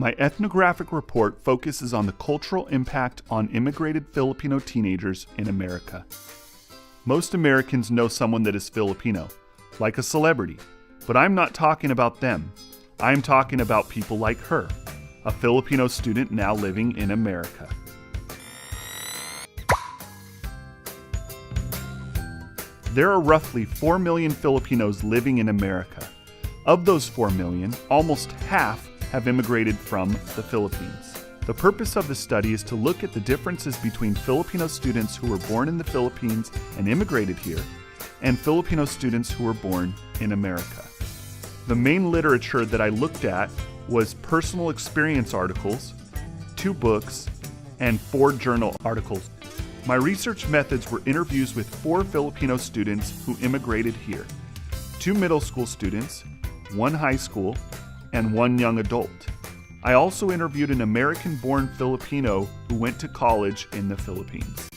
My ethnographic report focuses on the cultural impact on immigrated Filipino teenagers in America. Most Americans know someone that is Filipino, like a celebrity, but I'm not talking about them. I'm talking about people like her, a Filipino student now living in America. There are roughly 4 million Filipinos living in America. Of those 4 million, almost half have immigrated from the Philippines. The purpose of the study is to look at the differences between Filipino students who were born in the Philippines and immigrated here, and Filipino students who were born in America. The main literature that I looked at was personal experience articles, 2 books, and 4 journal articles. My research methods were interviews with 4 Filipino students who immigrated here, 2 middle school students, 1 high school, and 1 young adult. I also interviewed an American-born Filipino who went to college in the Philippines.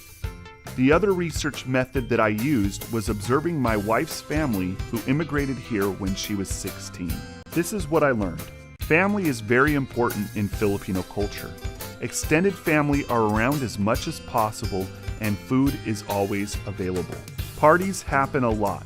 The other research method that I used was observing my wife's family who immigrated here when she was 16. This is what I learned. Family is very important in Filipino culture. Extended family are around as much as possible, and food is always available. Parties happen a lot.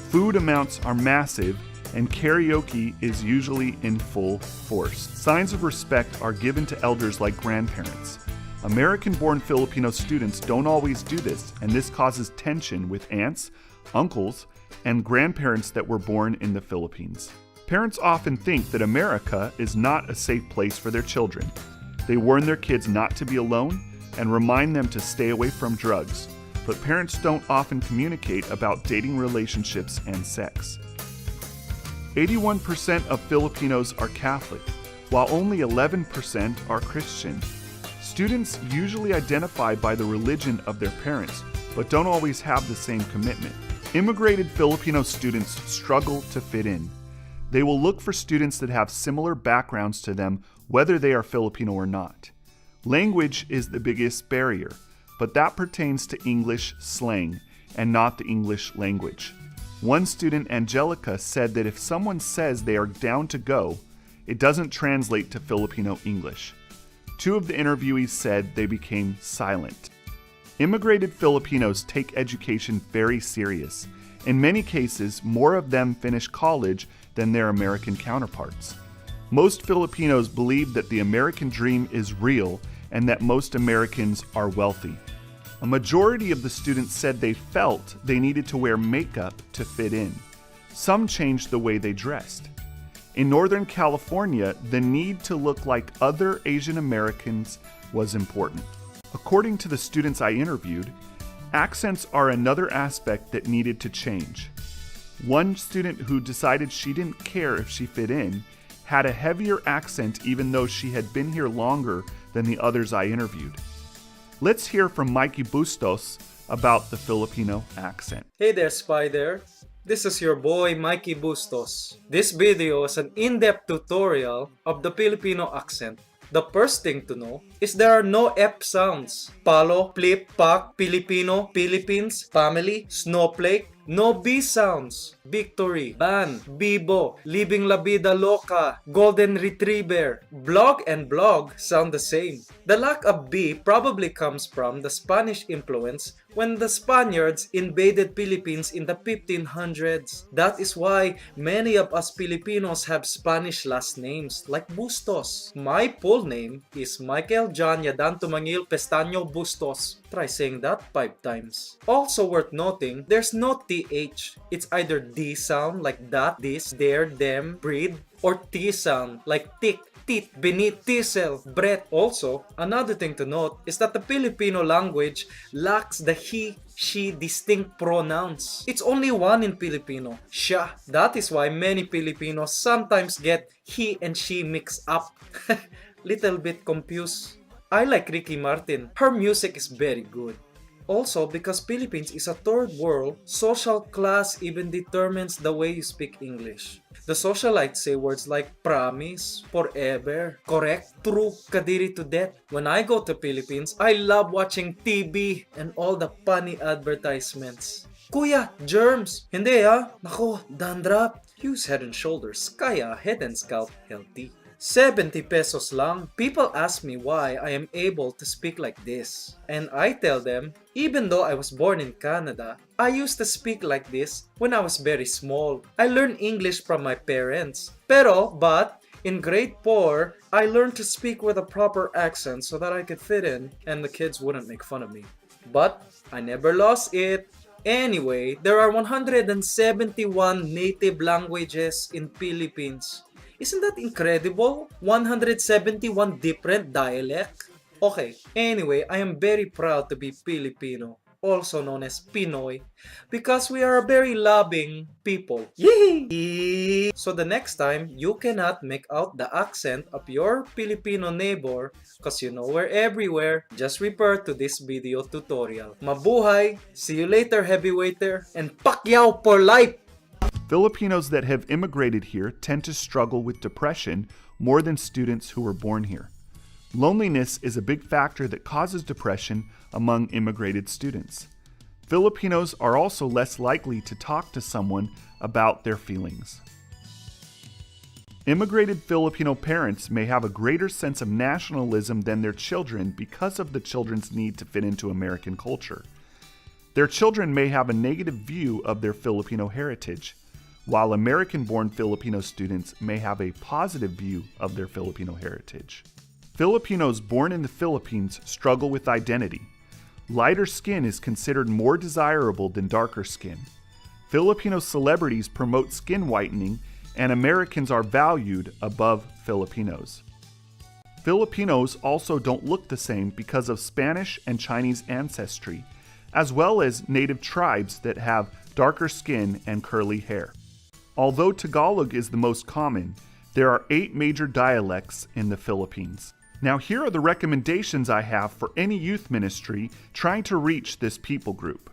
Food amounts are massive, and karaoke is usually in full force. Signs of respect are given to elders like grandparents. American-born Filipino students don't always do this, and this causes tension with aunts, uncles, and grandparents that were born in the Philippines. Parents often think that America is not a safe place for their children. They warn their kids not to be alone and remind them to stay away from drugs, but parents don't often communicate about dating relationships and sex. 81% of Filipinos are Catholic, while only 11% are Christian. Students usually identify by the religion of their parents, but don't always have the same commitment. Immigrated Filipino students struggle to fit in. They will look for students that have similar backgrounds to them, whether they are Filipino or not. Language is the biggest barrier, but that pertains to English slang and not the English language. One student, Angelica, said that if someone says they are down to go, it doesn't translate to Filipino English. 2 of the interviewees said they became silent. Immigrated Filipinos take education very serious. In many cases, more of them finish college than their American counterparts. Most Filipinos believe that the American dream is real and that most Americans are wealthy. A majority of the students said they felt they needed to wear makeup to fit in. Some changed the way they dressed. In Northern California, the need to look like other Asian Americans was important. According to the students I interviewed, accents are another aspect that needed to change. One student who decided she didn't care if she fit in had a heavier accent even though she had been here longer than the others I interviewed. Let's hear from Mikey Bustos about the Filipino accent. Hey there, Spider. This is your boy, Mikey Bustos. This video is an in-depth tutorial of the Filipino accent. The first thing to know is there are no F sounds. Palo, flip, pak, Filipino, Philippines, family, snowflake. No B sounds. Victory, ban, bibo, living la vida loca, golden retriever. Blog and blog sound the same. The lack of B probably comes from the Spanish influence when the Spaniards invaded Philippines in the 1500s. That is why many of us Filipinos have Spanish last names like Bustos. My full name is Michael John Yadan Tumangil Pestaño Bustos. Try saying that 5 times. Also worth noting, there's no TH. It's either D sound like that, this, there, them, breed, or T sound like tick, tit, beneath, tisel, breath. Also, another thing to note is that the Filipino language lacks the he, she distinct pronouns. It's only one in Filipino, siya. That is why many Filipinos sometimes get he and she mixed up. Little bit confused. I like Ricky Martin. Her music is very good. Also, because Philippines is a third world, social class even determines the way you speak English. The socialites say words like promise, forever, correct, true, kadiri to death. When I go to Philippines, I love watching TV and all the funny advertisements. Kuya, germs! Hindi ha? Nako, dandruff. Use Head and Shoulders, kaya Head and Scalp healthy. 70 pesos lang. People ask me why I am able to speak like this. And I tell them, even though I was born in Canada, I used to speak like this when I was very small. I learned English from my parents. But in grade 4, I learned to speak with a proper accent so that I could fit in and the kids wouldn't make fun of me. But I never lost it. Anyway, there are 171 native languages in Philippines. Isn't that incredible? 171 different dialects? Okay, anyway, I am very proud to be Filipino, also known as Pinoy, because we are a very loving people. Yee! So the next time, you cannot make out the accent of your Filipino neighbor because you know we're everywhere, just refer to this video tutorial. Mabuhay! See you later, heavyweighter, and Pacquiao for life! Filipinos that have immigrated here tend to struggle with depression more than students who were born here. Loneliness is a big factor that causes depression among immigrated students. Filipinos are also less likely to talk to someone about their feelings. Immigrated Filipino parents may have a greater sense of nationalism than their children because of the children's need to fit into American culture. Their children may have a negative view of their Filipino heritage, while American-born Filipino students may have a positive view of their Filipino heritage. Filipinos born in the Philippines struggle with identity. Lighter skin is considered more desirable than darker skin. Filipino celebrities promote skin whitening, and Americans are valued above Filipinos. Filipinos also don't look the same because of Spanish and Chinese ancestry, as well as native tribes that have darker skin and curly hair. Although Tagalog is the most common, there are 8 major dialects in the Philippines. Now here are the recommendations I have for any youth ministry trying to reach this people group.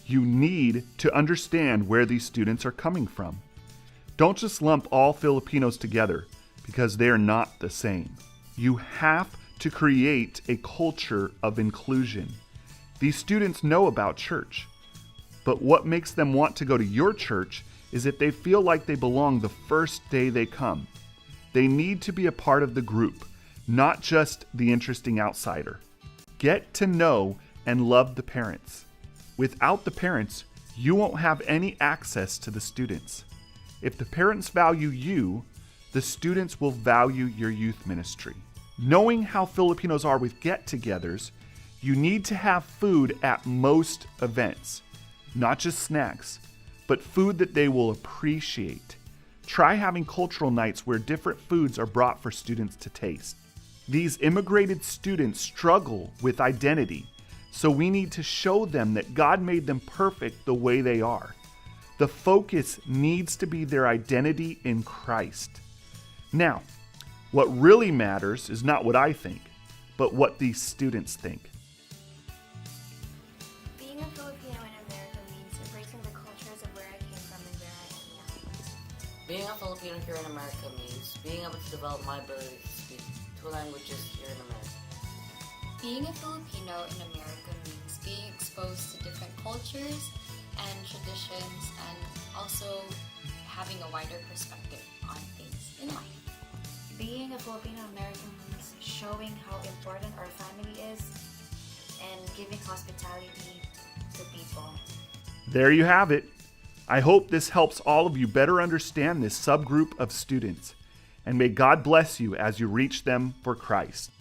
You need to understand where these students are coming from. Don't just lump all Filipinos together because they are not the same. You have to create a culture of inclusion. These students know about church, but what makes them want to go to your church is if they feel like they belong the first day they come. They need to be a part of the group, not just the interesting outsider. Get to know and love the parents. Without the parents, you won't have any access to the students. If the parents value you, the students will value your youth ministry. Knowing how Filipinos are with get-togethers, you need to have food at most events, not just snacks, but food that they will appreciate. Try having cultural nights where different foods are brought for students to taste. These immigrated students struggle with identity, so we need to show them that God made them perfect the way they are. The focus needs to be their identity in Christ. Now, what really matters is not what I think, but what these students think. Being a Filipino in America means embracing the cultures of where I came from and where I am now. Being a Filipino here in America means being able to develop my ability to speak 2 languages here in America. Being a Filipino in America means being exposed to different cultures and traditions and also having a wider perspective on things in life. Being a Filipino American means showing how important our family is and giving hospitality to people. There you have it. I hope this helps all of you better understand this subgroup of students, and may God bless you as you reach them for Christ.